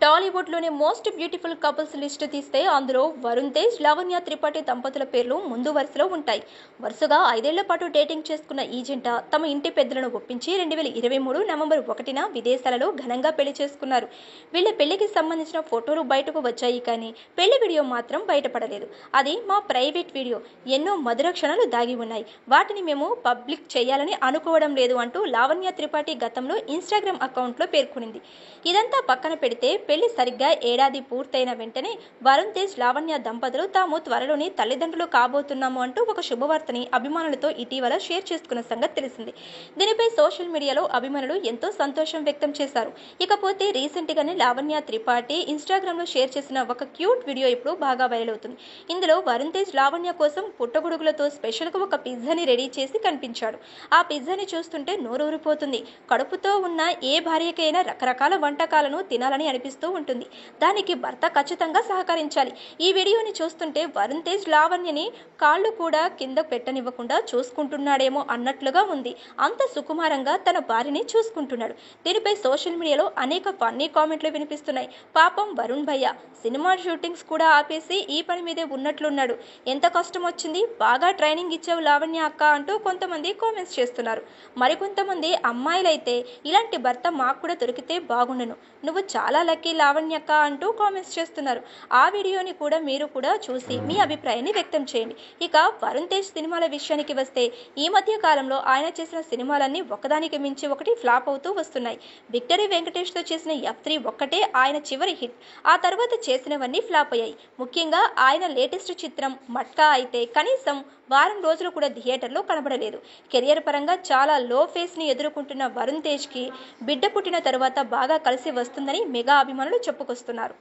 టాలీవుడ్లోని most beautiful couples list తీస్తే అందులో వరుణ్ తేజ్, లావణ్య త్రిపాఠి దంపతుల పేర్లు ముందు వరుసలో ఉంటాయి. వరుసగా 5 ఏళ్ల పాటు డేటింగ్ చేసుకున్న ఈ జంట తమ ఇంటి పెద్దలను ఒప్పించి 2023 నవంబర్ 1న విదేశాలలో ఘనంగా పెళ్లి చేసుకున్నారు. వీళ్ళ పెళ్లికి సంబంధించిన ఫోటోలు బయటకు వచ్చాయి, కానీ పెళ్లి వీడియో మాత్రం బయటపడలేదు. అది మా ప్రైవేట్ వీడియో, ఎన్నో మధుర క్షణాలు దాగి ఉన్నాయి, వాటిని మేము పబ్లిక్ చేయాలని అనుకోవడం లేదు అంటూ లావణ్య త్రిపాఠి గతంలో ఇన్స్టాగ్రామ్ అకౌంట్లో పేర్కొనింది. ఇదంతా పక్కన పెడితే పెళ్లి సరిగ్గా ఏడాది పూర్తయిన వెంటనే వరుణ్ తేజ్, లావణ్య దంపతులు తాము త్వరలోని తల్లిదండ్రులు కాబోతున్నాము అంటూ ఒక శుభవార్తని అభిమానులతో ఇటీవల షేర్ చేసుకున్న సంగతి తెలిసింది. దీనిపై సోషల్ మీడియాలో అభిమానులు ఎంతో సంతోషం వ్యక్తం చేశారు. ఇకపోతే రీసెంట్ గానే లావణ్య త్రిపాఠి ఇన్స్టాగ్రామ్ లో షేర్ చేసిన ఒక క్యూట్ వీడియో ఇప్పుడు బాగా వైరల్ అవుతుంది. ఇందులో వరుణ్ తేజ్ లావణ్య కోసం పుట్టగొడుగులతో స్పెషల్ గా ఒక పిజ్జాని రెడీ చేసి కనిపించాడు. ఆ పిజ్జాని చూస్తుంటే నోరూరిపోతుంది. కడుపుతో ఉన్న ఏ భార్యకైనా రకరకాల వంటకాలను తినాలని అనిపిస్తుంది. దానికి భర్త ఖచ్చితంగా సహకరించాలి. ఈ వీడియోని చూస్తుంటే వరుణ్ తేజ్ లావణ్యని కాళ్ళు కూడా కింద పెట్టనివ్వకుండా చూసుకుంటున్నాడేమో అన్నట్లుగా ఉంది. అంత సుకుమారంగా తన భార్యని చూసుకుంటున్నాడు. దీనిపై సోషల్ మీడియాలో అనేక ఫన్నీ కామెంట్లు వినిపిస్తున్నాయి. పాపం వరుణ్ భయ్య సినిమా షూటింగ్స్ కూడా ఆపేసి ఈ పని మీదే ఉన్నట్లున్నాడు. ఎంత కష్టం వచ్చింది, బాగా ట్రైనింగ్ ఇచ్చావు లావణ్య అక్క అంటూ కొంతమంది కామెంట్స్ చేస్తున్నారు. మరికొంతమంది అమ్మాయిలైతే ఇలాంటి భర్త మాకు కూడా దొరికితే బాగుండును, నువ్వు చాలా లక్కీ లావణ్యక్క అంటూ కామెంట్స్ చేస్తున్నారు. ఆ వీడియోని కూడా మీరు కూడా చూసి మీ అభిప్రాయాన్ని వ్యక్తం చేయండి. ఇక వరుణ్ తేజ్ సినిమాల విషయానికి వస్తే ఈ మధ్య కాలంలో ఆయన చేసిన సినిమాలన్నీ ఒకదానికి మించి ఒకటి ఫ్లాప్ అవుతూ వస్తున్నాయి. విక్టరీ వెంకటేష్ తో చేసిన F3 ఒక్కటే ఆయన చివరి హిట్. ఆ తర్వాత చేసినవన్నీ ఫ్లాప్ అయ్యాయి. ముఖ్యంగా ఆయన లేటెస్ట్ చిత్రం మట్కా అయితే కనీసం వారం రోజులు కూడా థియేటర్లో కనబడలేదు. కెరియర్ పరంగా చాలా లో ఫేస్ ని ఎదుర్కొంటున్న వరుణ్ తేజ్ కి బిడ్డ పుట్టిన తరువాత బాగా కలిసి వస్తుందని మెగా అభిమానులు చెప్పుకొస్తున్నారు.